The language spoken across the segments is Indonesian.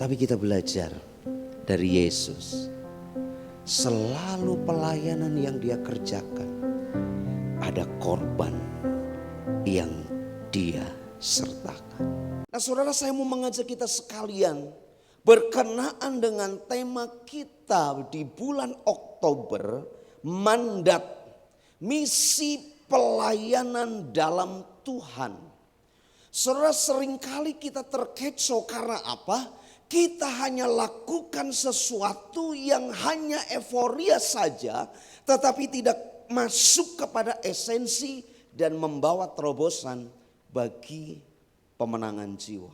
Tapi kita belajar dari Yesus. Selalu pelayanan yang dia kerjakan, ada korban yang dia sertakan. Nah saudara, saya mau mengajak kita sekalian berkenaan dengan tema kita di bulan Oktober, mandat misi pelayanan dalam Tuhan. Saudara, seringkali kita terkecoh karena apa? Kita hanya lakukan sesuatu yang hanya euforia saja, tetapi tidak masuk kepada esensi dan membawa terobosan bagi pemenangan jiwa.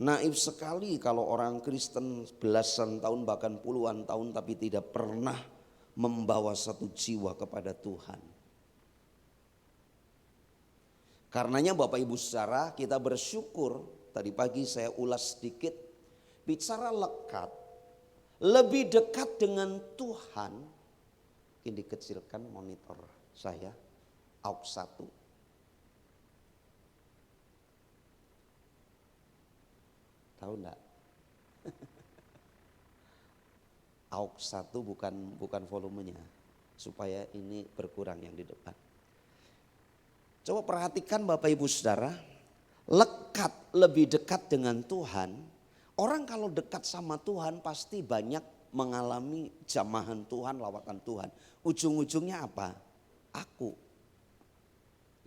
Naif sekali kalau orang Kristen belasan tahun bahkan puluhan tahun tapi tidak pernah membawa satu jiwa kepada Tuhan. Karenanya Bapak Ibu saudara, kita bersyukur. Tadi pagi saya ulas sedikit, bicara lekat, lebih dekat dengan Tuhan. Ini dikecilkan monitor saya, AUX 1. Tahu enggak? AUX 1 bukan volumenya, supaya ini berkurang yang di depan. Coba perhatikan Bapak Ibu saudara, lekat, lebih dekat dengan Tuhan. Orang kalau dekat sama Tuhan pasti banyak mengalami jamahan Tuhan, lawatan Tuhan. Ujung-ujungnya apa? Aku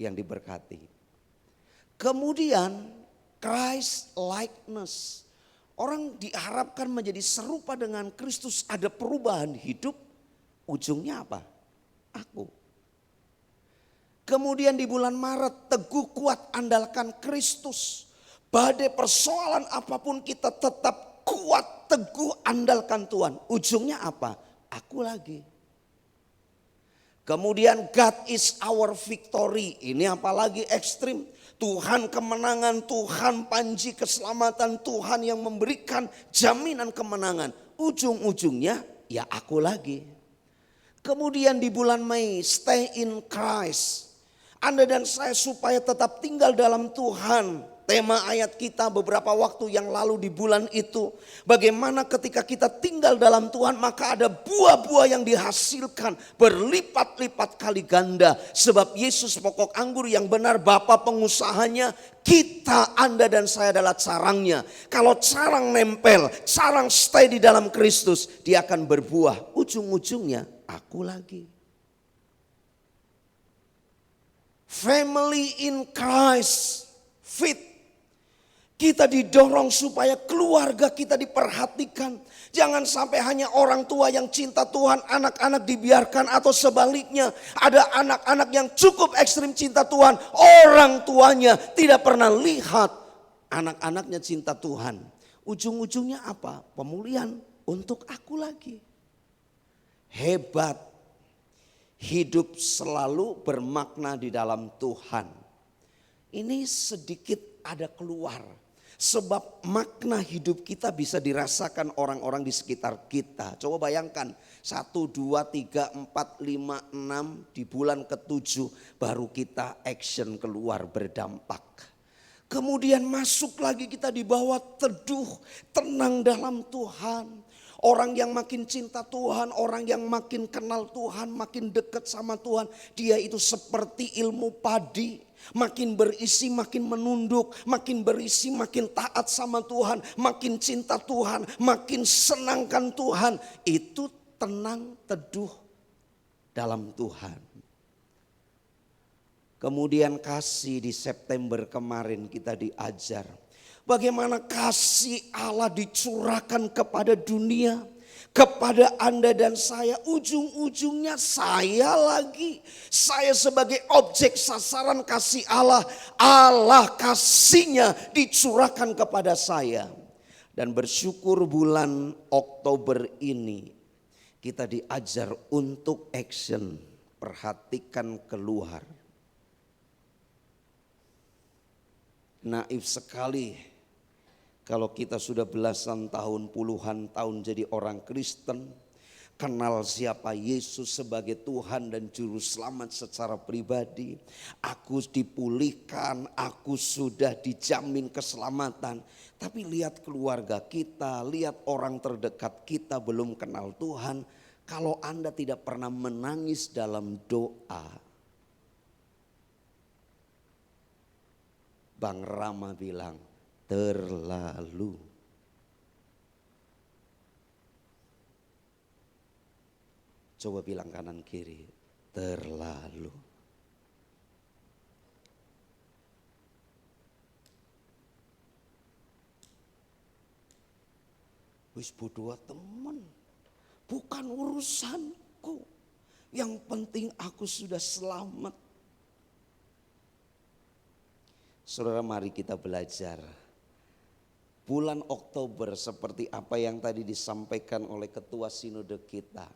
yang diberkati. Kemudian Christ likeness. Orang diharapkan menjadi serupa dengan Kristus, ada perubahan hidup. Ujungnya apa? Aku. Kemudian di bulan Maret, teguh kuat andalkan Kristus. Badai persoalan apapun kita tetap kuat teguh andalkan Tuhan. Ujungnya apa? Aku lagi. Kemudian God is our victory. Ini apalagi ekstrim. Tuhan kemenangan, Tuhan panji keselamatan, Tuhan yang memberikan jaminan kemenangan. Ujung-ujungnya ya aku lagi. Kemudian di bulan Mei, stay in Christ. Anda dan saya supaya tetap tinggal dalam Tuhan. Tema ayat kita beberapa waktu yang lalu di bulan itu. Bagaimana ketika kita tinggal dalam Tuhan maka ada buah-buah yang dihasilkan berlipat-lipat kali ganda. Sebab Yesus pokok anggur yang benar, Bapa pengusahanya. Kita, Anda dan saya adalah carangnya. Kalau carang nempel, carang stay di dalam Kristus, dia akan berbuah. Ujung-ujungnya aku lagi. Family in Christ, fit. Kita didorong supaya keluarga kita diperhatikan. Jangan sampai hanya orang tua yang cinta Tuhan, anak-anak dibiarkan atau sebaliknya. Ada anak-anak yang cukup ekstrim cinta Tuhan, orang tuanya tidak pernah lihat anak-anaknya cinta Tuhan. Ujung-ujungnya apa? Pemulihan untuk aku lagi. Hebat. Hidup selalu bermakna di dalam Tuhan. Ini sedikit ada keluar. Sebab makna hidup kita bisa dirasakan orang-orang di sekitar kita. Coba bayangkan 1, 2, 3, 4, 5, 6 di bulan ke-7 baru kita action keluar berdampak. Kemudian masuk lagi kita di bawah teduh, tenang dalam Tuhan. Orang yang makin cinta Tuhan, orang yang makin kenal Tuhan, makin dekat sama Tuhan. Dia itu seperti ilmu padi. Makin berisi makin menunduk, makin berisi makin taat sama Tuhan. Makin cinta Tuhan, makin senangkan Tuhan. Itu tenang teduh dalam Tuhan. Kemudian kasih di September kemarin kita diajar. Bagaimana kasih Allah dicurahkan kepada dunia, kepada Anda dan saya. Ujung-ujungnya saya lagi. Saya sebagai objek sasaran kasih Allah. Allah kasihnya dicurahkan kepada saya. Dan bersyukur bulan Oktober ini kita diajar untuk action. Perhatikan keluar. Naif sekali. Kalau kita sudah belasan tahun, puluhan tahun jadi orang Kristen, kenal siapa Yesus sebagai Tuhan dan Juru Selamat secara pribadi. Aku dipulihkan, aku sudah dijamin keselamatan. Tapi lihat keluarga kita, lihat orang terdekat kita belum kenal Tuhan. Kalau Anda tidak pernah menangis dalam doa, Bang Rama bilang terlalu. Coba bilang kanan kiri, terlalu. Wis bodoh teman, bukan urusanku. Yang penting aku sudah selamat. Saudara, mari kita belajar. Bulan Oktober seperti apa yang tadi disampaikan oleh ketua sinode kita.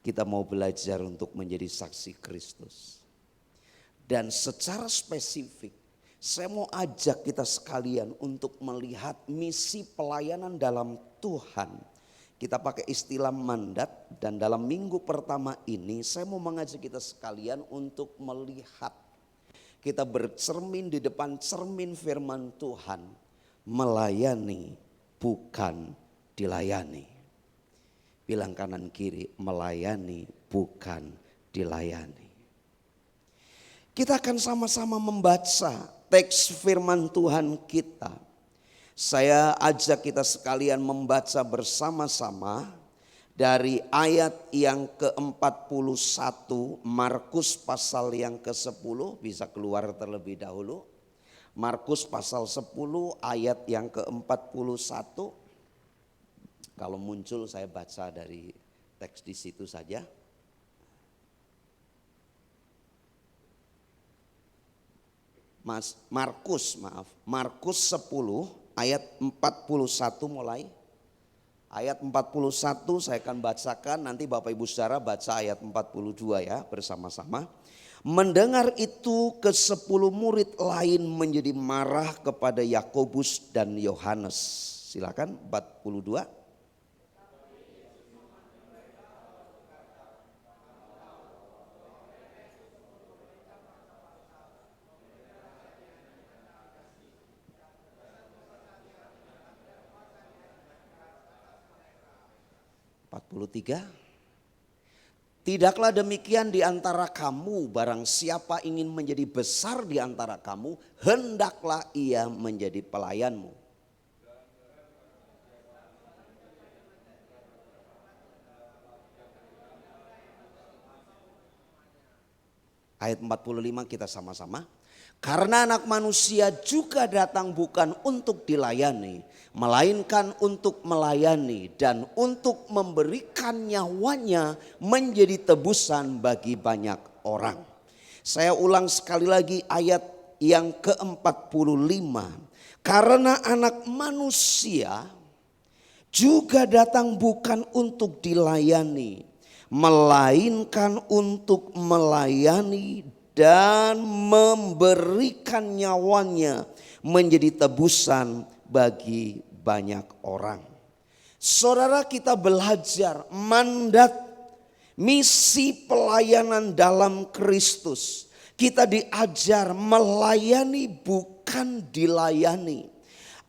Kita mau belajar untuk menjadi saksi Kristus. Dan secara spesifik, saya mau ajak kita sekalian untuk melihat misi pelayanan dalam Tuhan. Kita pakai istilah mandat, dan dalam minggu pertama ini saya mau mengajak kita sekalian untuk melihat. Kita bercermin di depan cermin firman Tuhan, melayani bukan dilayani. Bilang kanan kiri, melayani bukan dilayani. Kita akan sama-sama membaca teks firman Tuhan kita. Saya ajak kita sekalian membaca bersama-sama dari ayat yang ke-41, Markus pasal yang ke-10, bisa keluar terlebih dahulu. Markus pasal 10 ayat yang ke-41. Kalau muncul saya baca dari teks di situ saja. Markus 10 ayat 41 mulai. Ayat 41 saya akan bacakan, nanti Bapak Ibu Saudara baca ayat 42 ya bersama-sama. Mendengar itu ke-10 murid lain menjadi marah kepada Yakobus dan Yohanes. Silakan 42. Tidaklah demikian di antara kamu, barang siapa ingin menjadi besar di antara kamu, hendaklah ia menjadi pelayanmu. Ayat 45 kita sama-sama. Karena anak manusia juga datang bukan untuk dilayani, melainkan untuk melayani dan untuk memberikan nyawanya menjadi tebusan bagi banyak orang. Saya ulang sekali lagi ayat yang ke-45. Karena anak manusia juga datang bukan untuk dilayani, melainkan untuk melayani dan memberikan nyawanya menjadi tebusan bagi banyak orang. Saudara, kita belajar mandat misi pelayanan dalam Kristus. Kita diajar melayani bukan dilayani.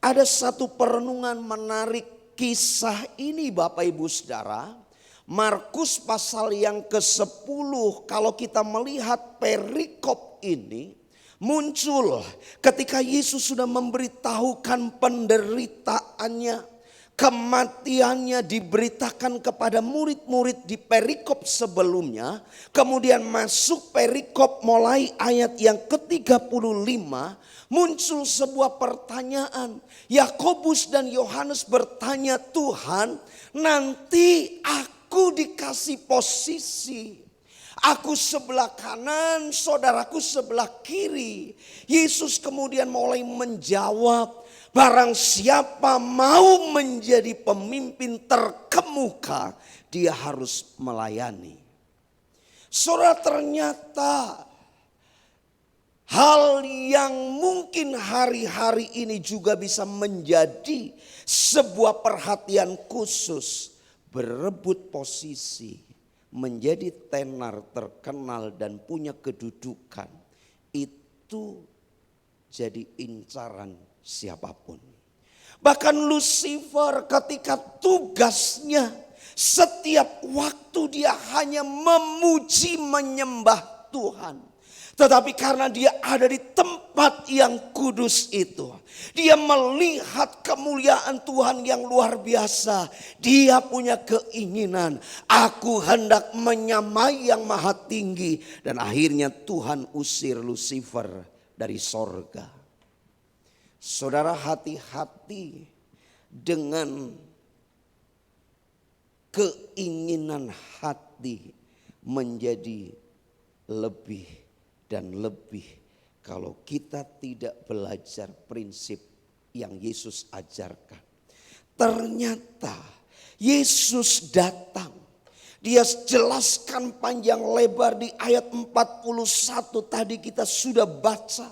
Ada satu perenungan menarik kisah ini Bapak Ibu Saudara. Markus pasal yang ke-10, kalau kita melihat perikop ini muncul ketika Yesus sudah memberitahukan penderitaannya, kematiannya diberitakan kepada murid-murid di perikop sebelumnya. Kemudian masuk perikop mulai ayat yang ke-35, muncul sebuah pertanyaan. Yakobus dan Yohanes bertanya, Tuhan, nanti aku dikasih posisi, aku sebelah kanan, saudaraku sebelah kiri. Yesus kemudian mulai menjawab, barang siapa mau menjadi pemimpin terkemuka, dia harus melayani. Saudara, ternyata hal yang mungkin hari-hari ini juga bisa menjadi sebuah perhatian khusus berebut posisi, menjadi tenar terkenal dan punya kedudukan, itu jadi incaran siapapun. Bahkan Lucifer ketika tugasnya setiap waktu dia hanya memuji menyembah Tuhan. Tetapi karena dia ada di tempat yang kudus itu, dia melihat kemuliaan Tuhan yang luar biasa. Dia punya keinginan, aku hendak menyamai yang maha tinggi. Dan akhirnya Tuhan usir Lucifer dari sorga. Saudara, hati-hati dengan keinginan hati menjadi lebih dan lebih kalau kita tidak belajar prinsip yang Yesus ajarkan. Ternyata Yesus datang. Dia jelaskan panjang lebar di ayat 41 tadi kita sudah baca.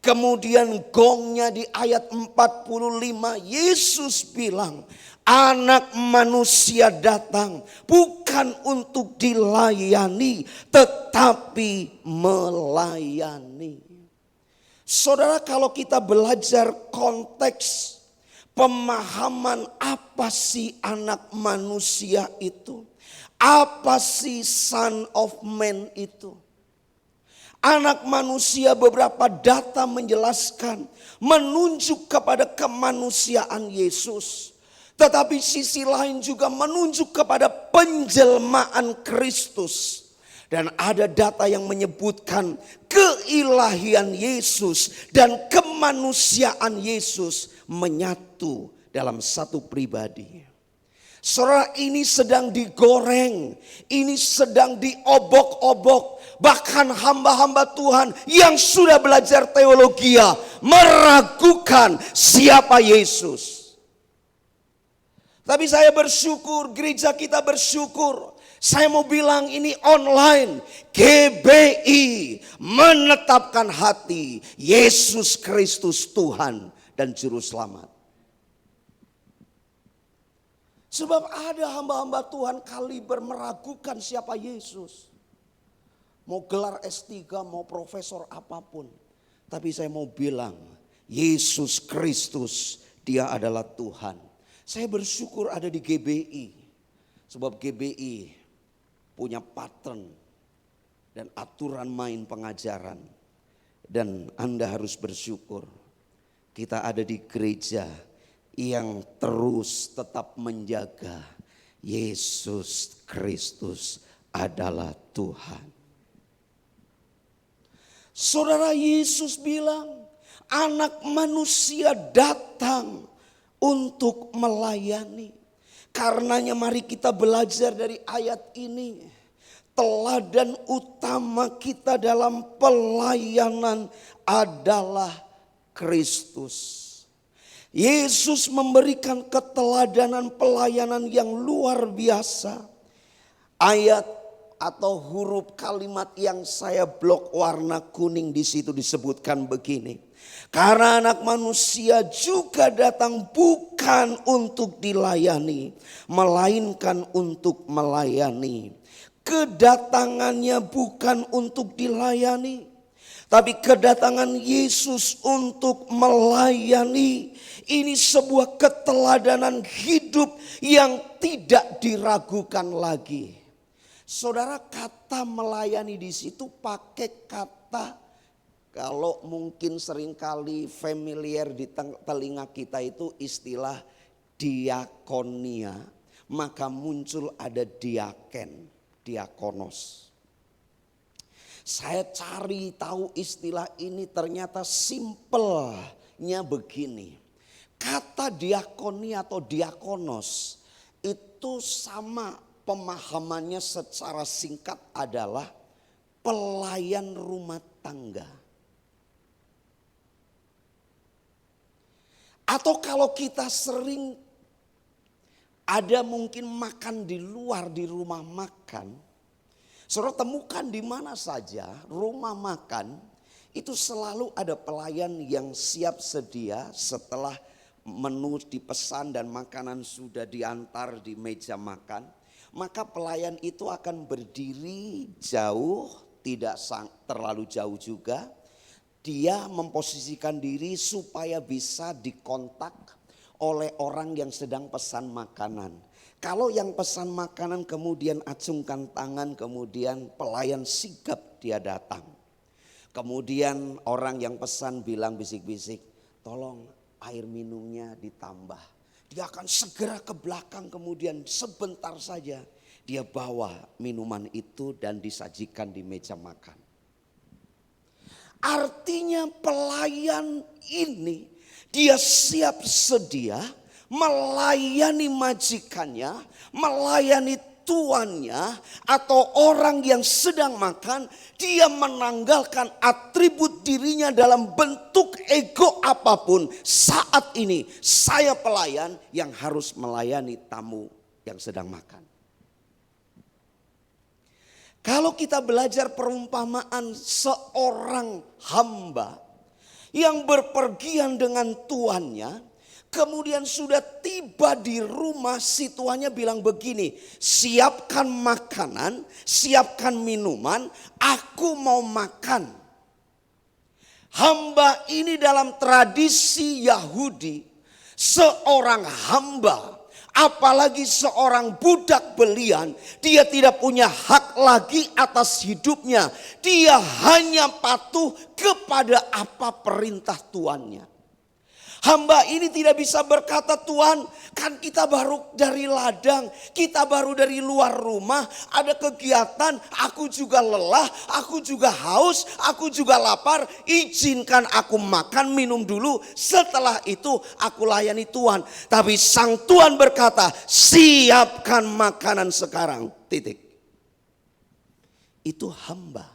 Kemudian gongnya di ayat 45 Yesus bilang, Anak Manusia datang bukan untuk dilayani tetapi melayani. Saudara, kalau kita belajar konteks pemahaman apa sih anak manusia itu? Apa sih Son of Man itu? Anak manusia, beberapa data menjelaskan, menunjuk kepada kemanusiaan Yesus. Tetapi sisi lain juga menunjuk kepada penjelmaan Kristus. Dan ada data yang menyebutkan keilahian Yesus dan kemanusiaan Yesus menyatu dalam satu pribadi. Saudara, ini sedang digoreng, ini sedang diobok-obok. Bahkan hamba-hamba Tuhan yang sudah belajar teologi meragukan siapa Yesus. Tapi saya bersyukur, gereja kita bersyukur. Saya mau bilang ini online. GBI menetapkan hati Yesus Kristus Tuhan dan Juru Selamat. Sebab ada hamba-hamba Tuhan kaliber meragukan siapa Yesus. Mau gelar S3, mau profesor apapun. Tapi saya mau bilang, Yesus Kristus, dia adalah Tuhan. Saya bersyukur ada di GBI. Sebab GBI punya pattern dan aturan main pengajaran. Dan Anda harus bersyukur. Kita ada di gereja yang terus tetap menjaga Yesus Kristus adalah Tuhan. Saudara, Yesus bilang anak manusia datang untuk melayani. Karenanya mari kita belajar dari ayat ini. Teladan utama kita dalam pelayanan adalah Kristus. Yesus memberikan keteladanan pelayanan yang luar biasa. Ayat atau huruf kalimat yang saya blok warna kuning di situ disebutkan begini. Karena anak manusia juga datang bukan untuk dilayani, melainkan untuk melayani. Kedatangannya bukan untuk dilayani, tapi kedatangan Yesus untuk melayani. Ini sebuah keteladanan hidup yang tidak diragukan lagi. Saudara, kata melayani di situ pakai kata, kalau mungkin seringkali familiar di telinga kita itu istilah diakonia. Maka muncul ada diaken, diakonos. Saya cari tahu istilah ini ternyata simpelnya begini. Kata diakoni atau diakonos itu sama. Pemahamannya secara singkat adalah pelayan rumah tangga. Atau kalau kita sering ada mungkin makan di luar di rumah makan. Saudara temukan di mana saja rumah makan itu selalu ada pelayan yang siap sedia setelah menu dipesan dan makanan sudah diantar di meja makan, maka pelayan itu akan berdiri jauh, tidak terlalu jauh juga. Dia memposisikan diri supaya bisa dikontak oleh orang yang sedang pesan makanan. Kalau yang pesan makanan kemudian acungkan tangan, kemudian pelayan sigap dia datang. Kemudian orang yang pesan bilang bisik-bisik, tolong air minumnya ditambah. Dia akan segera ke belakang, kemudian sebentar saja dia bawa minuman itu dan disajikan di meja makan. Artinya pelayan ini dia siap sedia melayani majikannya, melayani tuannya atau orang yang sedang makan. Dia menanggalkan atribut dirinya dalam bentuk ego apapun. Saat ini saya pelayan yang harus melayani tamu yang sedang makan. Kalau kita belajar perumpamaan seorang hamba yang berpergian dengan tuannya, kemudian sudah tiba di rumah, si tuannya bilang begini, siapkan makanan, siapkan minuman, aku mau makan. Hamba ini dalam tradisi Yahudi, seorang hamba, apalagi seorang budak belian, dia tidak punya hak lagi atas hidupnya. Dia hanya patuh kepada apa perintah tuannya. Hamba ini tidak bisa berkata, Tuhan kan kita baru dari ladang, kita baru dari luar rumah, ada kegiatan, aku juga lelah, aku juga haus, aku juga lapar, izinkan aku makan minum dulu, setelah itu aku layani Tuhan. Tapi sang Tuhan berkata, siapkan makanan sekarang, titik. Itu hamba.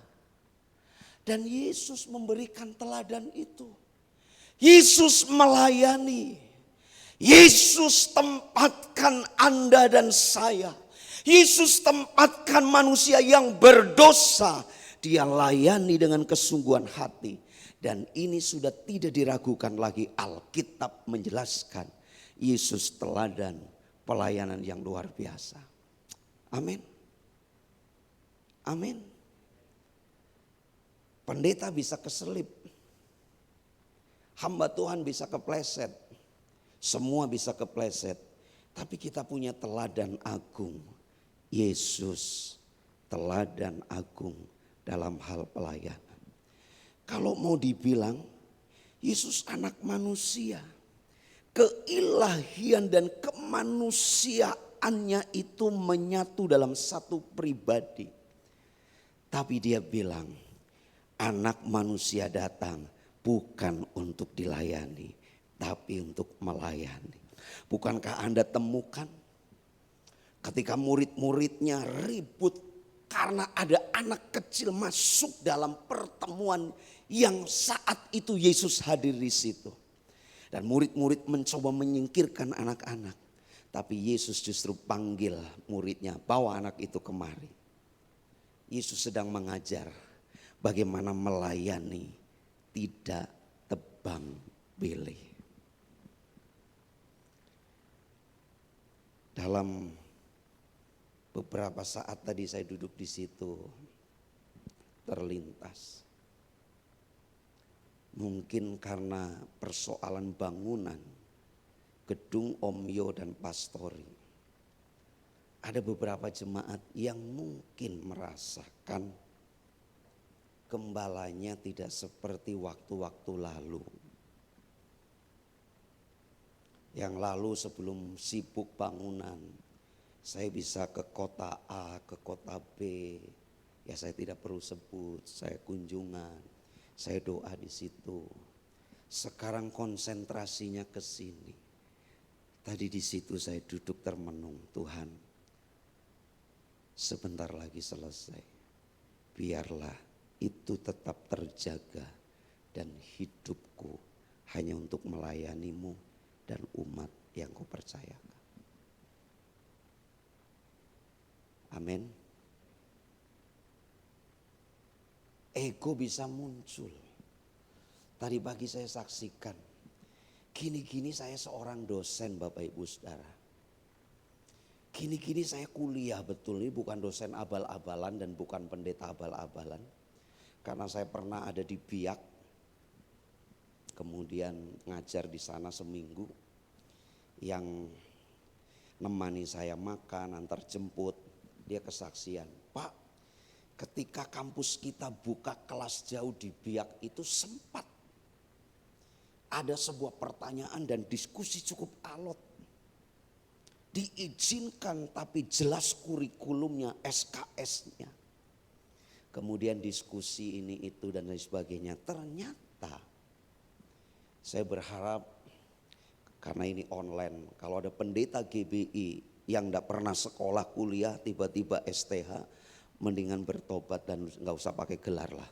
Dan Yesus memberikan teladan itu. Yesus melayani. Yesus tempatkan Anda dan saya. Yesus tempatkan manusia yang berdosa. Dia layani dengan kesungguhan hati. Dan ini sudah tidak diragukan lagi. Alkitab menjelaskan Yesus teladan pelayanan yang luar biasa. Amin. Amin. Pendeta bisa keselip. Hamba Tuhan bisa kepleset. Semua bisa kepleset. Tapi kita punya teladan agung. Yesus teladan agung dalam hal pelayanan. Kalau mau dibilang Yesus anak manusia. Keilahian dan kemanusiaannya itu menyatu dalam satu pribadi. Tapi dia bilang anak manusia datang. Bukan untuk dilayani, tapi untuk melayani. Bukankah Anda temukan ketika murid-muridnya ribut karena ada anak kecil masuk dalam pertemuan yang saat itu Yesus hadir di situ. Dan murid-murid mencoba menyingkirkan anak-anak. Tapi Yesus justru panggil muridnya, bawa anak itu kemari. Yesus sedang mengajar bagaimana melayani. Tidak tebang pilih. Dalam beberapa saat tadi saya duduk di situ terlintas. Mungkin karena persoalan bangunan gedung Omyo dan Pastori. Ada beberapa jemaat yang mungkin merasakan gembalanya tidak seperti waktu-waktu lalu. Yang lalu sebelum sibuk bangunan, saya bisa ke kota A, ke kota B. Ya saya tidak perlu sebut, saya kunjungan, saya doa di situ. Sekarang konsentrasinya ke sini. Tadi di situ saya duduk termenung, Tuhan sebentar lagi selesai. Biarlah itu tetap terjaga dan hidupku hanya untuk melayanimu dan umat yang kau percayakan. Amin. Ego bisa muncul. Tadi pagi saya saksikan Gini-gini saya seorang dosen Bapak Ibu Saudara. Gini-gini saya kuliah betul, ini bukan dosen abal-abalan dan bukan pendeta abal-abalan. Karena saya pernah ada di Biak, kemudian ngajar di sana seminggu. Yang nemani saya makan, antar jemput, dia kesaksian. Pak, ketika kampus kita buka kelas jauh di Biak itu sempat ada sebuah pertanyaan dan diskusi cukup alot. Diizinkan tapi jelas kurikulumnya, SKS-nya. Kemudian diskusi ini itu dan lain sebagainya. Ternyata saya berharap karena ini online, kalau ada pendeta GBI yang tidak pernah sekolah kuliah tiba-tiba STH, mendingan bertobat dan nggak usah pakai gelar lah.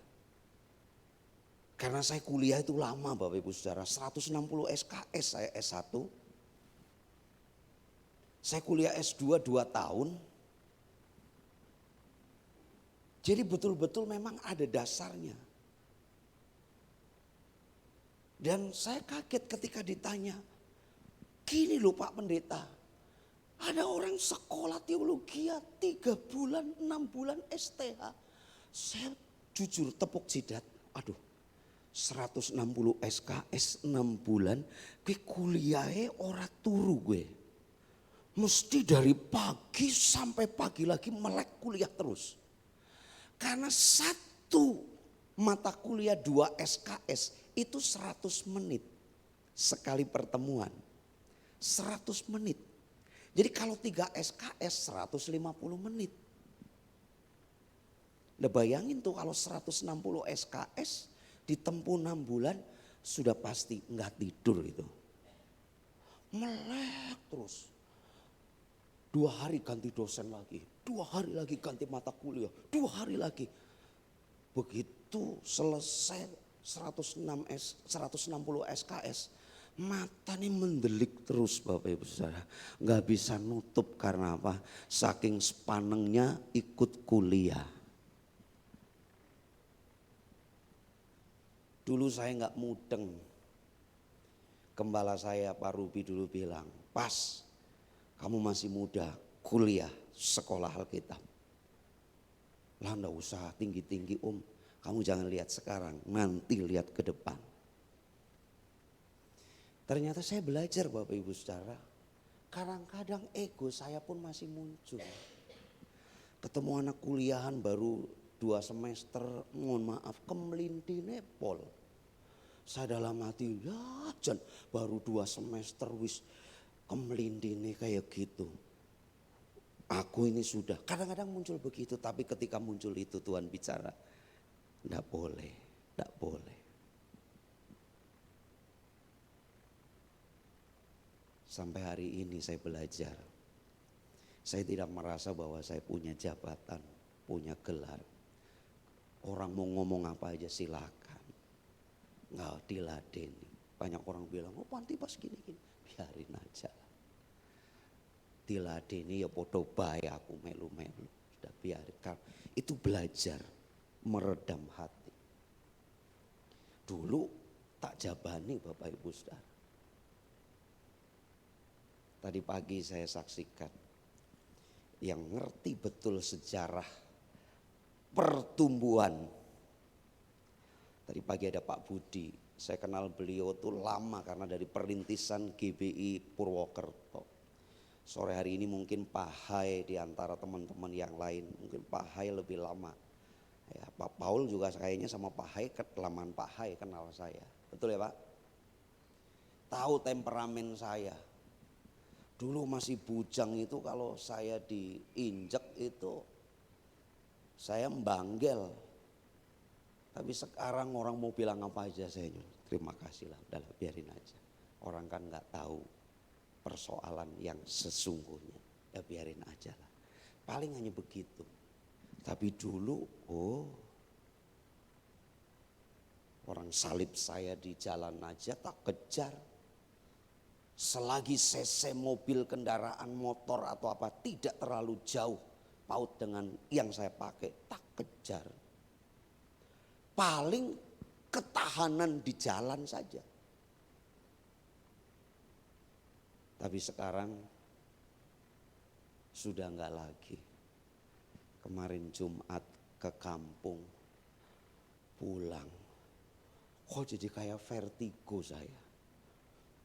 Karena saya kuliah itu lama Bapak Ibu Saudara, 160 SKS saya S1. Saya kuliah S2 2 tahun. Jadi betul-betul memang ada dasarnya. Dan saya kaget ketika ditanya, gini loh Pak Pendeta, ada orang sekolah teologi 3 bulan, 6 bulan STH. Saya jujur tepuk jidat, aduh 160 SKS 6 bulan, gue kuliahnya ora turu gue. Mesti dari pagi sampai pagi lagi melek kuliah terus. Karena satu mata kuliah 2 SKS itu 100 menit sekali pertemuan. 100 menit. Jadi kalau 3 SKS 150 menit. Udah bayangin tuh kalau 160 SKS ditempuh 6 bulan sudah pasti enggak tidur itu. Melek terus. 2 hari ganti dosen lagi, 2 hari lagi ganti mata kuliah, 2 hari lagi. Begitu selesai 160 SKS, mata nih mendelik terus Bapak Ibu Saudara. Gak bisa nutup karena apa? Saking sepanengnya ikut kuliah. Dulu saya gak mudeng. Gembala saya Pak Ruby dulu bilang, pas kamu masih muda, kuliah, sekolah Alkitab. Lah enggak usah tinggi-tinggi kamu jangan lihat sekarang, nanti lihat ke depan. Ternyata saya belajar Bapak Ibu Saudara, kadang-kadang ego saya pun masih muncul. Ketemu anak kuliahan baru 2 semester, mohon maaf, kemelintine pol. Saya dalam hati, ya Jan baru 2 semester wis kemelintine kayak gitu. Aku ini sudah, kadang-kadang muncul begitu, tapi ketika muncul itu Tuhan bicara, enggak boleh, enggak boleh. Sampai hari ini saya belajar, saya tidak merasa bahwa saya punya jabatan, punya gelar. Orang mau ngomong apa aja silakan, enggak diladeni. Banyak orang bilang, oh Panti pas gini-gini, biarin aja. Diladeni ya podo bae aku melu-melu, sudah biarkan. Itu belajar meredam hati. Dulu tak jabani Bapak Ibu Saudara. Tadi pagi saya saksikan yang ngerti betul sejarah pertumbuhan. Tadi pagi ada Pak Budi, saya kenal beliau tuh lama karena dari perintisan GBI Purwokerto. Sore hari ini mungkin Pak Hai di antara teman-teman yang lain, mungkin Pak Hai lebih lama. Ya, Pak Paul juga kayaknya sama Pak Hai, kelamaan Pak Hai kenal saya. Betul ya Pak? Tahu temperamen saya. Dulu masih bujang itu kalau saya diinjek itu saya membanggel. Tapi sekarang orang mau bilang apa aja saya terima kasih lah, udah biarin aja. Orang kan nggak tahu persoalan yang sesungguhnya, ya biarin aja lah. Paling hanya begitu. Tapi dulu, orang salib saya di jalan aja tak kejar. Selagi cc mobil, kendaraan, motor atau apa tidak terlalu jauh paut dengan yang saya pakai, tak kejar. Paling ketahanan di jalan saja. Tapi sekarang sudah enggak lagi. Kemarin Jumat ke kampung, pulang. Kok jadi kayak vertigo saya.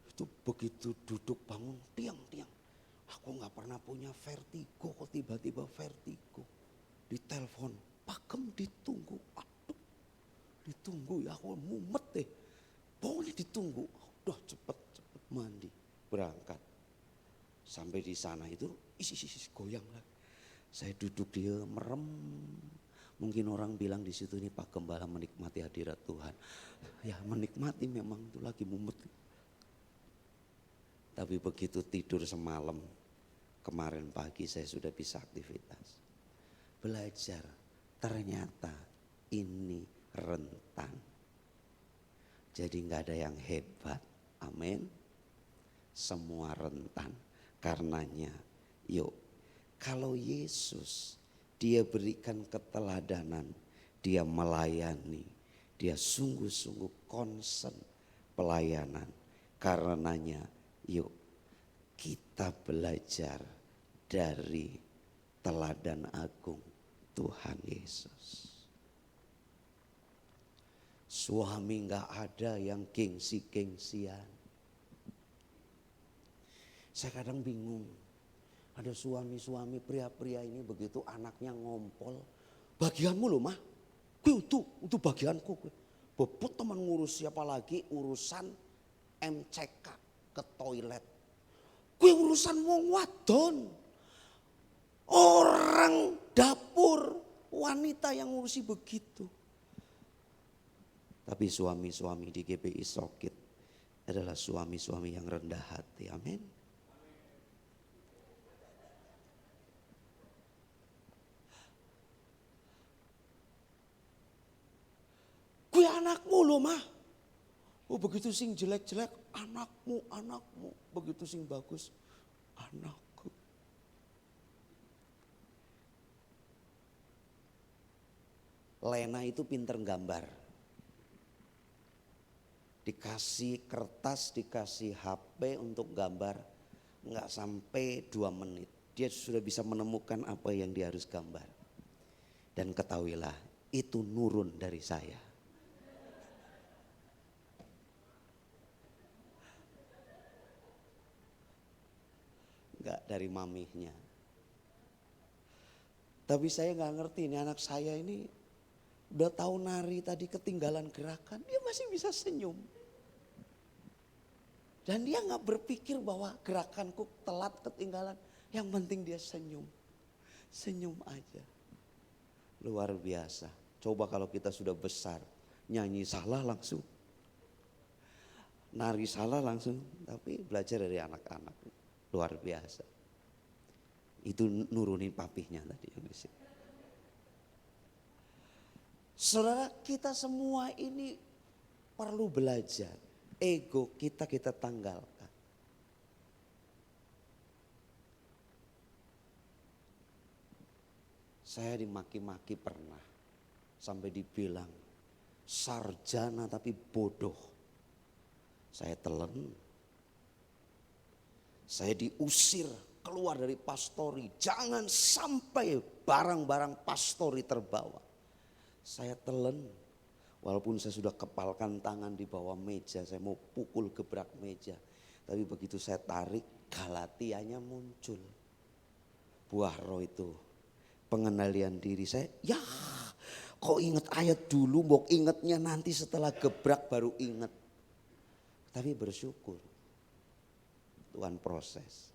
Itu begitu duduk bangun, tiang-tiang. Aku gak pernah punya vertigo, kok tiba-tiba vertigo. Ditelepon, Pakem ditunggu. Aduh, ditunggu ya, aku mumet deh. Pokoknya ditunggu. Udah cepet mandi, berangkat. Sampai di sana itu isi goyang lagi. Saya duduk dia merem. Mungkin orang bilang di situ ini Pak Gembala menikmati hadirat Tuhan. Ya menikmati memang itu lagi mumet. Tapi begitu tidur semalam, kemarin pagi saya sudah bisa aktivitas. Belajar, ternyata ini rentan. Jadi gak ada yang hebat, amin. Semua rentan, karenanya yuk. Kalau Yesus dia berikan keteladanan, dia melayani, dia sungguh-sungguh concern pelayanan. Karenanya yuk kita belajar dari teladan agung Tuhan Yesus. Suami gak ada yang gengsi-gengsian. Saya kadang bingung. Ada suami-suami pria-pria ini begitu anaknya ngompol. Bagianmu loh mah. Itu bagianku. Bobot teman ngurus siapa lagi urusan MCK ke toilet. Gue urusan wong wadon. Orang dapur wanita yang ngurusi begitu. Tapi suami-suami di GBI Sokit adalah suami-suami yang rendah hati. Amin. Gue anakmu loh mah. Oh begitu sing jelek-jelek anakmu. Begitu sing bagus anakku. Lena itu pinter gambar. Dikasih kertas, dikasih HP untuk gambar. Enggak sampai 2 menit. Dia sudah bisa menemukan apa yang dia harus gambar. Dan ketahuilah itu nurun dari saya. Enggak dari mamihnya. Tapi saya enggak ngerti ini anak saya ini udah tahu nari tadi ketinggalan gerakan, dia masih bisa senyum. Dan dia enggak berpikir bahwa gerakanku telat ketinggalan, yang penting dia senyum. Senyum aja. Luar biasa. Coba kalau kita sudah besar, nyanyi salah langsung. Nari salah langsung, tapi belajar dari anak-anak. Luar biasa. Itu nurunin papihnya tadi yang di sini. Saudara, kita semua ini perlu belajar. Ego kita tanggalkan. Saya dimaki-maki pernah. Sampai dibilang sarjana tapi bodoh. Saya telan. Saya diusir keluar dari pastori. Jangan sampai barang-barang pastori terbawa. Saya telan. Walaupun saya sudah kepalkan tangan di bawah meja. Saya mau pukul gebrak meja. Tapi begitu saya tarik, Galatianya muncul. Buah roh itu. Pengendalian diri saya. Ya kok ingat ayat dulu. Mau ingatnya nanti setelah gebrak baru ingat. Tapi bersyukur. Tuhan proses.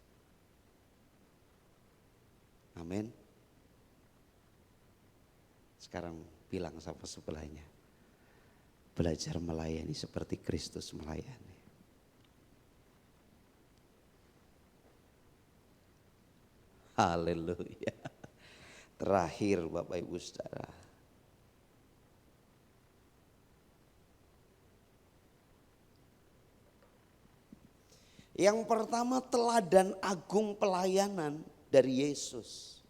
Amin. Sekarang bilang sama sebelahnya. Belajar melayani seperti Kristus melayani. Haleluya. Terakhir Bapak Ibu Saudara. Yang pertama teladan agung pelayanan dari Yesus.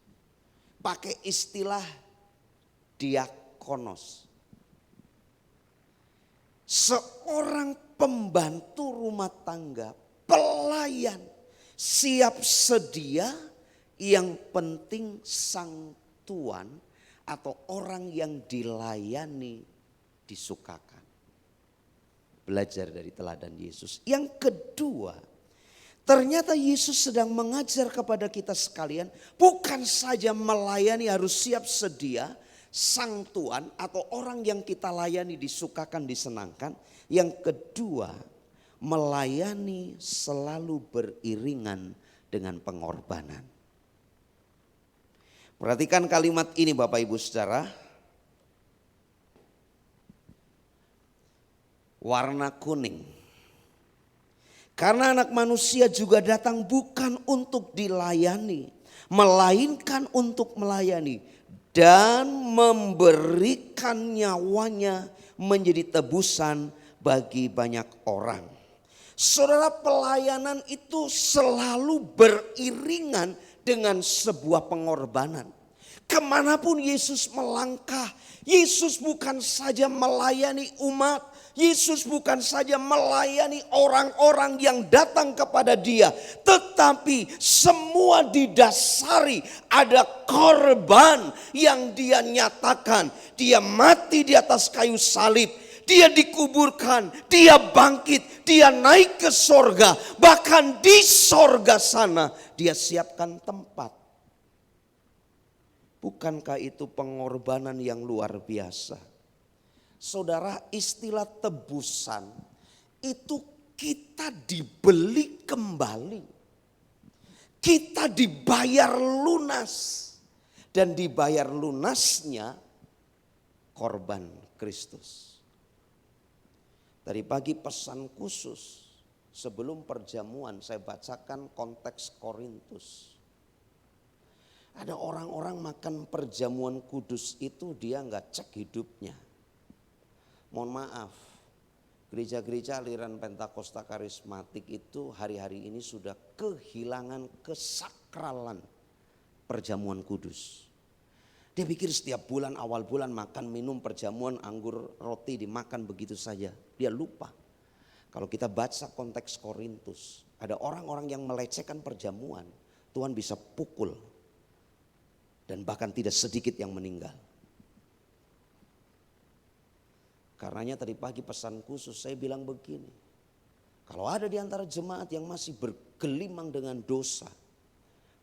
Pakai istilah diakonos. Seorang pembantu rumah tangga, pelayan siap sedia, yang penting sang tuan atau orang yang dilayani disukakan. Belajar dari teladan Yesus. Yang kedua, ternyata Yesus sedang mengajar kepada kita sekalian, bukan saja melayani harus siap sedia, sang tuan atau orang yang kita layani disukakan, disenangkan. Yang kedua, melayani selalu beriringan dengan pengorbanan. Perhatikan kalimat ini Bapak Ibu Saudara. Warna kuning. Karena anak manusia juga datang bukan untuk dilayani, melainkan untuk melayani dan memberikan nyawanya menjadi tebusan bagi banyak orang. Saudara, pelayanan itu selalu beriringan dengan sebuah pengorbanan. Kemanapun Yesus melangkah, Yesus bukan saja melayani umat, Yesus bukan saja melayani orang-orang yang datang kepada dia, tetapi semua didasari ada korban yang dia nyatakan. Dia mati di atas kayu salib, dia dikuburkan, dia bangkit, dia naik ke sorga. Bahkan di sorga sana dia siapkan tempat. Bukankah itu pengorbanan yang luar biasa? Saudara, istilah tebusan itu kita dibeli kembali. Kita dibayar lunas. Dan dibayar lunasnya korban Kristus. Tadi pagi pesan khusus sebelum perjamuan saya bacakan konteks Korintus. Ada orang-orang makan perjamuan kudus itu dia nggak cek hidupnya. Mohon maaf, gereja-gereja aliran Pentakosta karismatik itu hari-hari ini sudah kehilangan kesakralan perjamuan kudus. Dia pikir setiap bulan, awal bulan makan minum perjamuan anggur roti dimakan begitu saja. Dia lupa. Kalau kita baca konteks Korintus, ada orang-orang yang melecehkan perjamuan, Tuhan bisa pukul. Dan bahkan tidak sedikit yang meninggal. Karenanya tadi pagi pesan khusus saya bilang begini. Kalau ada di antara jemaat yang masih bergelimang dengan dosa,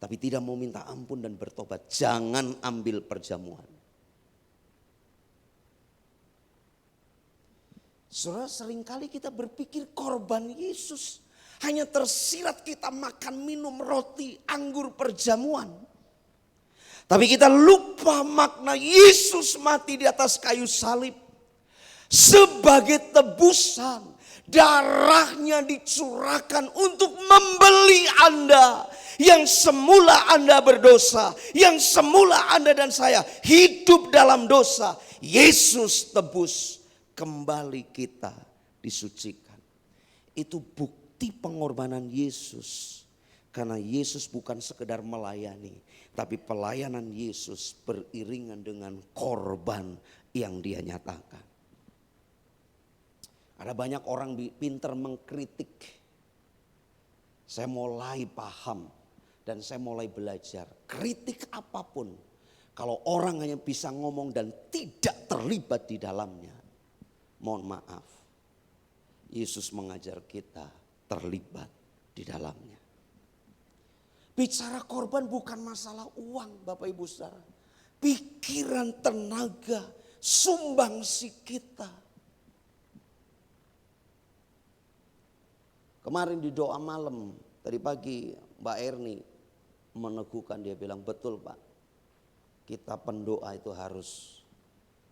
tapi tidak mau minta ampun dan bertobat, jangan ambil perjamuan. Saudara, seringkali kita berpikir korban Yesus hanya tersirat kita makan minum roti anggur perjamuan. Tapi kita lupa makna Yesus mati di atas kayu salib. Sebagai tebusan, darahnya dicurahkan untuk membeli Anda. Yang semula Anda berdosa, yang semula Anda dan saya hidup dalam dosa. Yesus tebus, kembali kita disucikan. Itu bukti pengorbanan Yesus. Karena Yesus bukan sekedar melayani, tapi pelayanan Yesus beriringan dengan korban yang dia nyatakan. Ada banyak orang pintar mengkritik. Saya mulai paham dan saya mulai belajar. Kritik apapun, kalau orang hanya bisa ngomong dan tidak terlibat di dalamnya, mohon maaf, Yesus mengajar kita terlibat di dalamnya. Bicara korban bukan masalah uang Bapak Ibu Saudara. Pikiran, tenaga, sumbangsi kita. Kemarin di doa malam, tadi pagi Mbak Erni meneguhkan, dia bilang betul Pak. Kita pendoa itu harus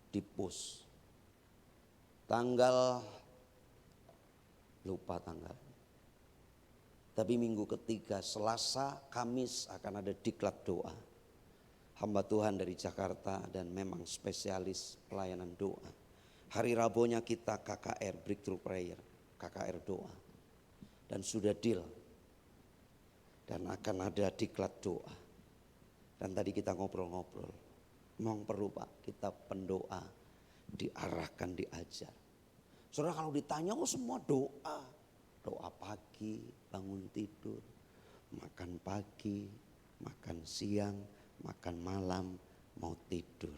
dipus. Lupa tanggal. Tapi minggu ketiga, Selasa, Kamis akan ada diklat doa. Hamba Tuhan dari Jakarta dan memang spesialis pelayanan doa. Hari Rabunya kita KKR, Breakthrough Prayer, KKR doa. Dan sudah deal. Dan akan ada diklat doa. Dan tadi kita ngobrol-ngobrol. Memang perlu Pak, kita pendoa diarahkan, diajar. Saudara, kalau ditanya, semua doa. Doa pagi, bangun tidur, pagi, makan siang, makan malam, mau tidur.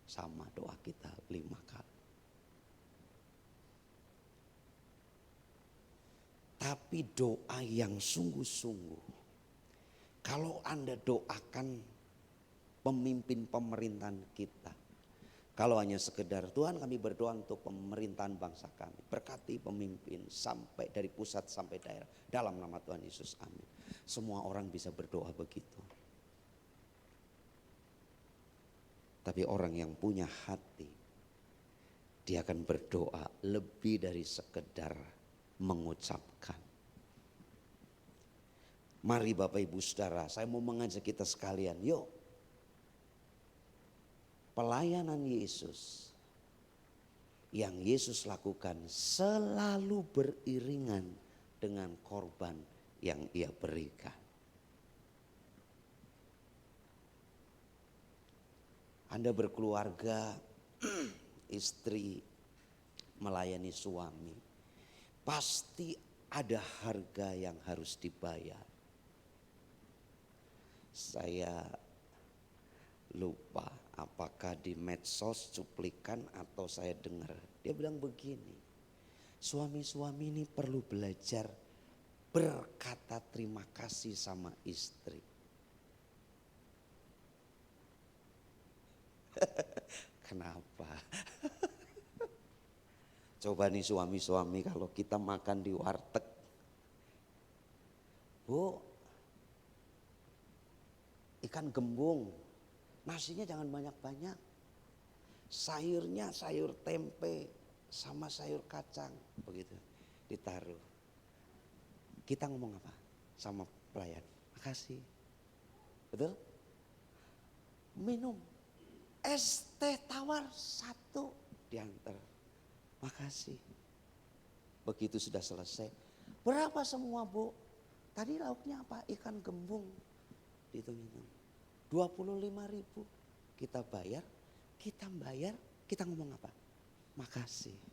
Sama doa kita 5 kali. Tapi doa yang sungguh-sungguh. Kalau Anda doakan pemimpin pemerintahan kita. Kalau hanya sekedar Tuhan kami berdoa untuk pemerintahan bangsa kami. Berkati pemimpin sampai dari pusat sampai daerah. Dalam nama Tuhan Yesus, amin. Semua orang bisa berdoa begitu. Tapi orang yang punya hati, dia akan berdoa lebih dari sekedar mengucapkan. Mari Bapak Ibu Saudara, saya mau mengajak kita sekalian, yuk. Pelayanan Yesus yang Yesus lakukan selalu beriringan dengan korban yang Ia berikan. Anda berkeluarga, istri melayani suami, pasti ada harga yang harus dibayar. Saya lupa apakah di medsos cuplikan atau saya dengar. Dia bilang begini, suami-suami ini perlu belajar berkata terima kasih sama istri. Kenapa? Coba nih suami-suami kalau kita makan di warteg. Bu, ikan gembung, nasinya jangan banyak-banyak. Sayurnya sayur tempe sama sayur kacang, begitu ditaruh. Kita ngomong apa sama pelayan? Makasih. Betul? Minum es teh tawar 1 diantar. Makasih. Begitu sudah selesai. Berapa semua Bu? Tadi lauknya apa? Ikan gembung. Hitung-hitung. 25.000. Kita bayar, kita ngomong apa? Makasih.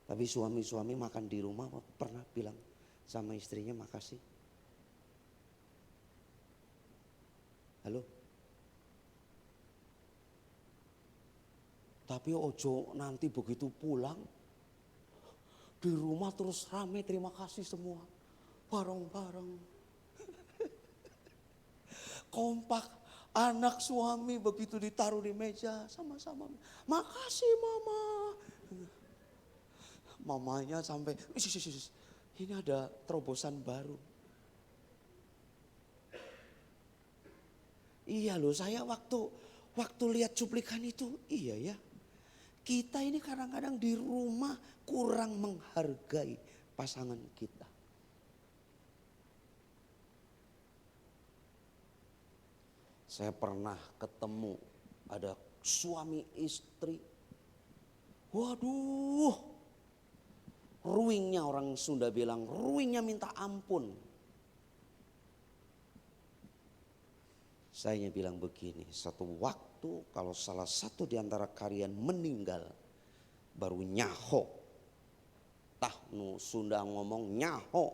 Tapi suami-suami makan di rumah pernah bilang sama istrinya makasih? Halo? Tapi ojo nanti begitu pulang di rumah terus rame terima kasih semua. Bareng-bareng. Kompak anak suami begitu ditaruh di meja sama-sama. Makasih mama. Mamanya sampai ini ada terobosan baru. Iya loh, saya waktu lihat cuplikan itu, iya ya. Kita ini kadang-kadang di rumah kurang menghargai pasangan kita. Saya pernah ketemu ada suami istri. Waduh, ruingnya, orang Sunda bilang ruingnya minta ampun. Saya bilang begini, satu waktu kalau salah satu di antara kalian meninggal, baru nyaho. Nu Sunda ngomong nyaho.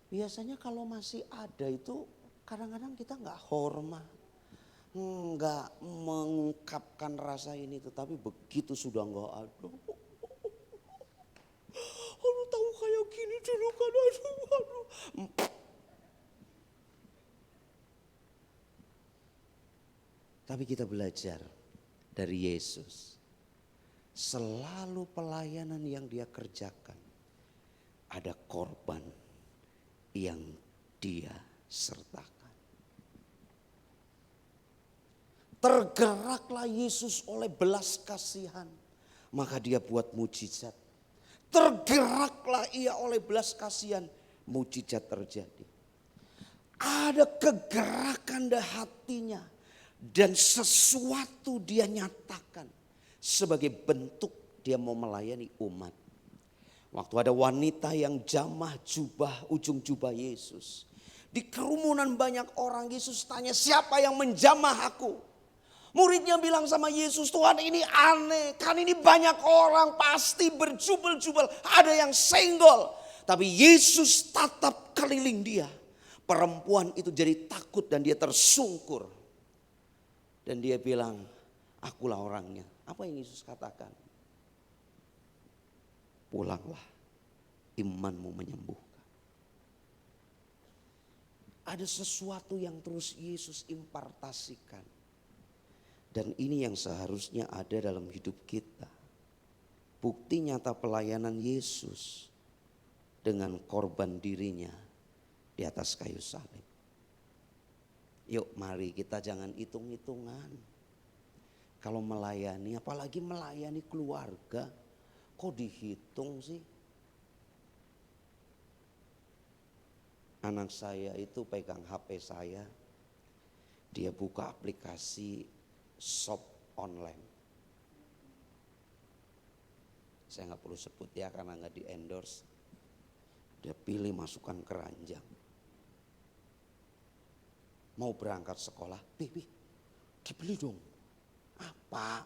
Biasanya kalau masih ada itu kadang-kadang kita nggak hormat, nggak mengungkapkan rasa ini, tetapi begitu sudah nggak ada, lu tahu kayak gini dulu kan, aduh. Tapi kita belajar dari Yesus, selalu pelayanan yang dia kerjakan ada korban yang dia sertakan. Tergeraklah Yesus oleh belas kasihan, maka dia buat mujizat. Tergeraklah ia oleh belas kasihan, mujizat terjadi. Ada kegerakan di hatinya dan sesuatu dia nyatakan sebagai bentuk dia mau melayani umat. Waktu ada wanita yang jamah jubah, ujung jubah Yesus. Di kerumunan banyak orang, Yesus tanya, siapa yang menjamah aku? Muridnya bilang sama Yesus, Tuhan ini aneh, kan ini banyak orang pasti berjubel-jubel, ada yang senggol. Tapi Yesus tatap sekeliling dia. Perempuan itu jadi takut dan dia tersungkur. Dan dia bilang, akulah orangnya. Apa yang Yesus katakan? Pulanglah, imanmu menyembuhkan. Ada sesuatu yang terus Yesus impartasikan. Dan ini yang seharusnya ada dalam hidup kita. Bukti nyata pelayanan Yesus dengan korban dirinya di atas kayu salib. Yuk mari kita jangan hitung-hitungan. Kalau melayani, apalagi melayani keluarga, kok dihitung sih? Anak saya itu pegang HP saya, dia buka aplikasi shop online. Saya nggak perlu sebut ya karena nggak di endorse. Dia pilih masukkan keranjang. Mau berangkat sekolah, Bi, dibeli dong. Apa?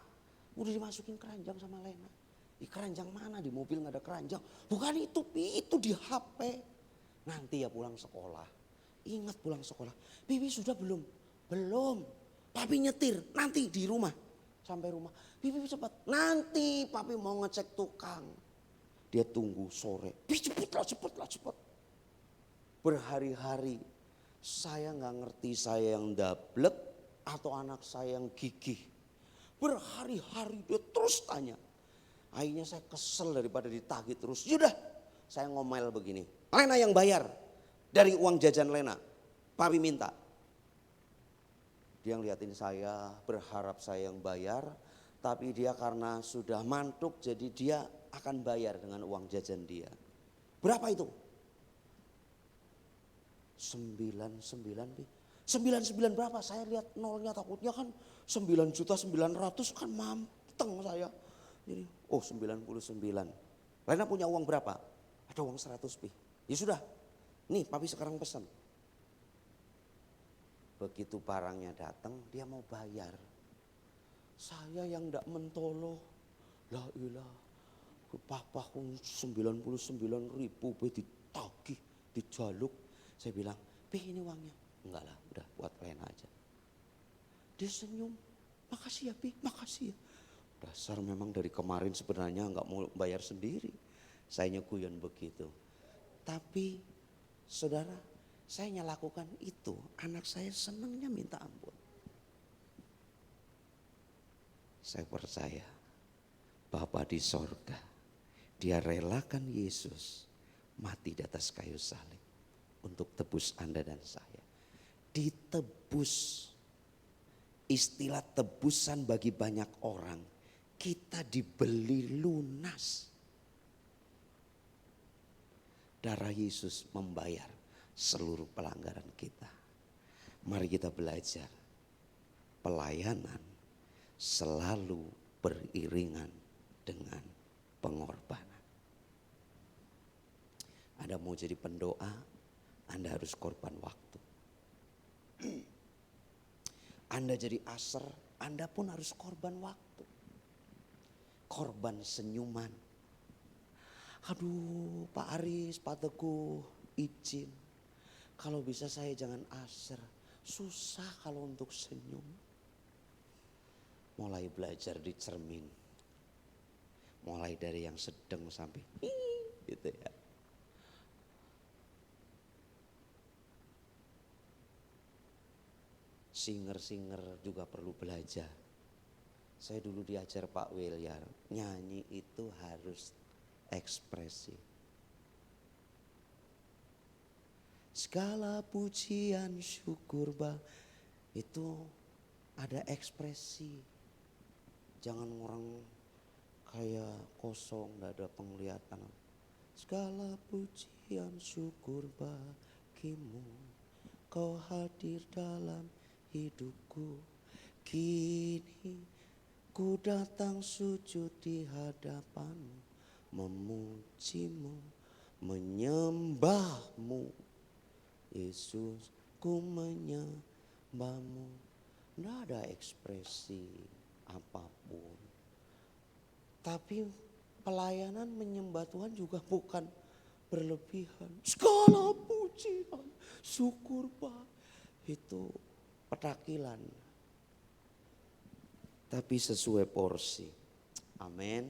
Udah dimasukin keranjang sama Lena. Di keranjang mana? Di mobil nggak ada keranjang. Bukan itu, Bi, itu di HP. Nanti ya pulang sekolah. Ingat pulang sekolah. Bibi sudah belum? Belum. Papi nyetir, nanti di rumah. Sampai rumah, Bibi cepat. Nanti papi mau ngecek tukang. Dia tunggu sore. Bi cepet. Berhari-hari saya nggak ngerti saya yang dablek atau anak saya yang gigih. Berhari-hari dia terus tanya. Akhirnya saya kesel daripada ditagih terus. Yaudah saya ngomel begini. Lena yang bayar dari uang jajan Lena. Papi minta. Dia ngeliatin saya berharap saya yang bayar. Tapi dia karena sudah mantuk jadi dia akan bayar dengan uang jajan dia. Berapa itu? 99 Bi. 99 berapa? Saya lihat nolnya takutnya kan 9.900.000 kan manteng saya. Jadi 99. Lena punya uang berapa? Ada uang 100 Bi. Ya sudah, nih papi sekarang pesan. Begitu barangnya datang dia mau bayar. Saya yang ndak mentolo, la ilah, papaku 99.000 Bi ditagih, dijaluk. Saya bilang, Bi ini uangnya. Enggak lah, udah buat Lena aja. Dia senyum, makasih ya Bi, makasih ya. Dasar memang dari kemarin sebenarnya nggak mau bayar sendiri. Saya guyon begitu. Tapi saudara, saya lakukan itu. Anak saya senangnya minta ampun. Saya percaya Bapa di sorga, dia relakan Yesus mati di atas kayu salib untuk tebus Anda dan saya. Ditebus. Istilah tebusan bagi banyak orang. Kita dibeli lunas. Darah Yesus membayar seluruh pelanggaran kita. Mari kita belajar. Pelayanan selalu beriringan dengan pengorbanan. Anda mau jadi pendoa, Anda harus korban waktu. Anda jadi aser, Anda pun harus korban waktu. Korban senyuman. Aduh Pak Aris, Pak Teguh, izin. Kalau bisa saya jangan aser. Susah kalau untuk senyum. Mulai belajar di cermin. Mulai dari yang sedang sampai gitu ya. Singer-singer juga perlu belajar. Saya dulu diajar Pak Wilyar, nyanyi itu harus ekspresi. Segala pujian syukur itu ada ekspresi. Jangan orang kayak kosong, gak ada penglihatan. Segala pujian syukur bagimu, kau hadir dalam hidupku. Kini ku datang sujud di hadapanmu, memujimu, menyembahmu. Yesus, ku menyembahmu. Tidak ada ekspresi apapun. Tapi pelayanan menyembah Tuhan juga bukan berlebihan. Segala puji syukur Pak, itu petakilan. Tapi sesuai porsi. Amin.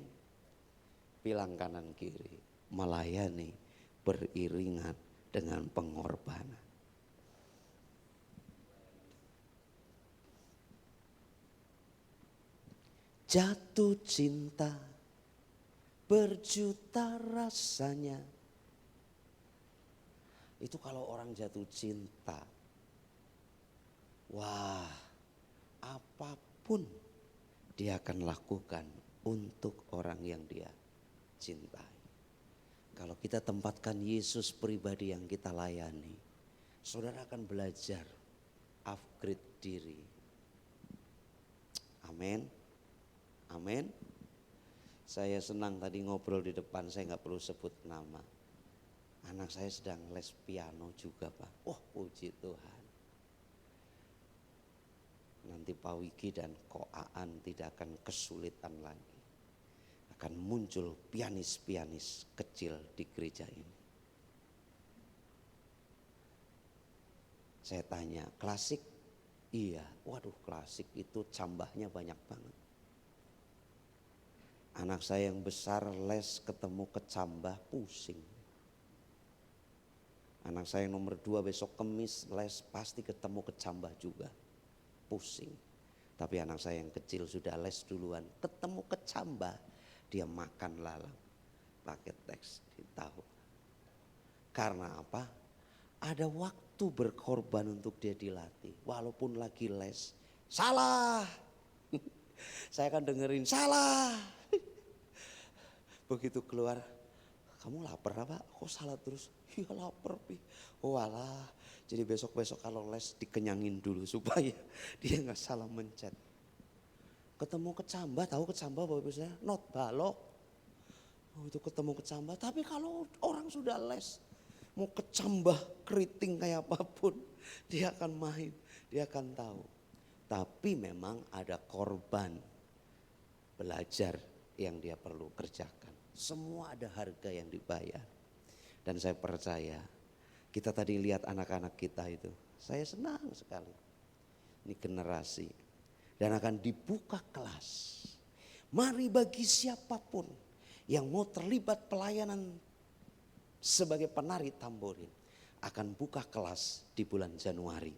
Bilang kanan kiri, melayani beriringan dengan pengorbanan. Jatuh cinta berjuta rasanya. Itu kalau orang jatuh cinta, wah, apapun dia akan lakukan untuk orang yang dia cintai. Kalau kita tempatkan Yesus pribadi yang kita layani, saudara akan belajar upgrade diri. Amin. Amin. Saya senang tadi ngobrol di depan, saya gak perlu sebut nama. Anak saya sedang les piano juga Pak. Oh puji Tuhan. Nanti Pak Wiki dan Ko Aan tidak akan kesulitan lagi. Akan muncul pianis-pianis kecil di gereja ini. Saya tanya, klasik? Iya, waduh klasik itu cambahnya banyak banget. Anak saya yang besar les ketemu kecambah pusing. Anak saya yang nomor 2 besok Kemis les pasti ketemu kecambah juga. Pusing. Tapi anak saya yang kecil sudah les duluan, ketemu kecambah dia makan lalang pakai teks tahu. Karena apa? Ada waktu berkorban untuk dia dilatih. Walaupun lagi les, salah. Saya akan dengerin salah. Begitu keluar, kamu lapar apa? Kok salah terus? Iya lapar Pi. Oh alah, jadi besok-besok kalau les dikenyangin dulu supaya dia gak salah mencet. Ketemu kecambah, tahu kecambah Bapak Ibu saya? Not balok. Oh itu ketemu kecambah, tapi kalau orang sudah les, mau kecambah keriting kayak apapun, dia akan main, dia akan tahu. Tapi memang ada korban belajar yang dia perlu kerjakan. Semua ada harga yang dibayar. Dan saya percaya, kita tadi lihat anak-anak kita itu, saya senang sekali. Ini generasi. Dan akan dibuka kelas. Mari bagi siapapun yang mau terlibat pelayanan sebagai penari tamborin, akan buka kelas di bulan Januari.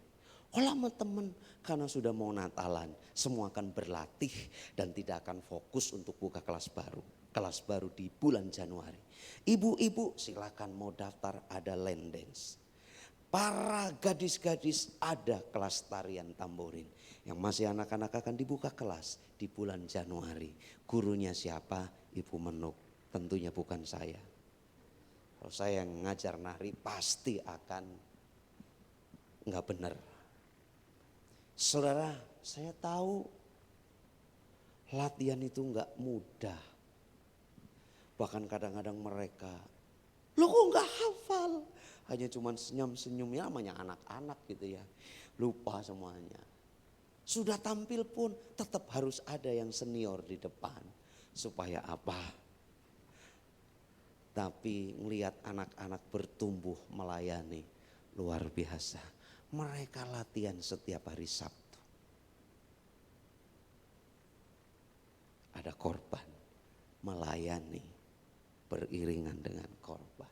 Lama teman, karena sudah mau Natalan, semua akan berlatih dan tidak akan fokus untuk buka kelas baru. Kelas baru di bulan Januari. Ibu-ibu silakan mau daftar, ada land dance. Para gadis-gadis ada kelas tarian tamborin. Yang masih anak-anak akan dibuka kelas di bulan Januari. Gurunya siapa? Ibu Menuk. Tentunya bukan saya. Kalau saya yang ngajar nari pasti akan enggak benar. Saudara, saya tahu latihan itu enggak mudah. Bahkan kadang-kadang mereka, lo kok enggak hafal? Hanya cuma senyum-senyum, ya namanya anak-anak gitu ya. Lupa semuanya. Sudah tampil pun tetap harus ada yang senior di depan. Supaya apa? Tapi ngelihat anak-anak bertumbuh melayani luar biasa. Mereka latihan setiap hari Sabtu. Ada korban melayani beriringan dengan korban.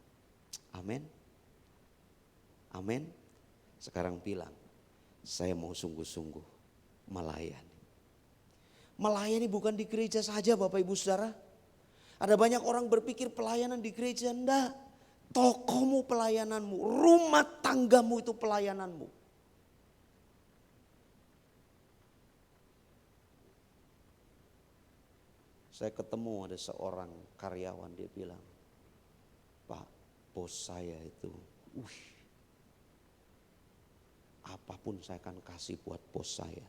Amin. Amin. Sekarang bilang, saya mau sungguh-sungguh melayani. Melayani bukan di gereja saja Bapak Ibu Saudara. Ada banyak orang berpikir pelayanan di gereja, enggak. Tokomu pelayananmu, rumah tanggamu itu pelayananmu. Saya ketemu ada seorang karyawan, dia bilang, Pak, bos saya itu, apapun saya akan kasih buat bos saya.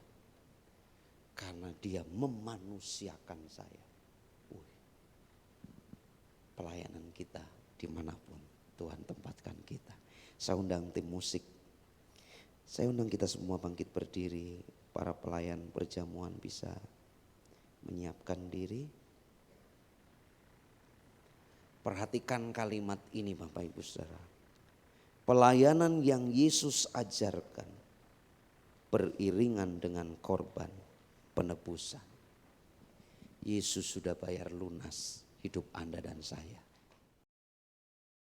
Karena dia memanusiakan saya. Pelayanan kita dimanapun Tuhan tempatkan kita. Saya undang tim musik. Saya undang kita semua bangkit berdiri. Para pelayan perjamuan bisa menyiapkan diri. Perhatikan kalimat ini Bapak Ibu Saudara. Pelayanan yang Yesus ajarkan beriringan dengan korban penebusan. Yesus sudah bayar lunas hidup Anda dan saya.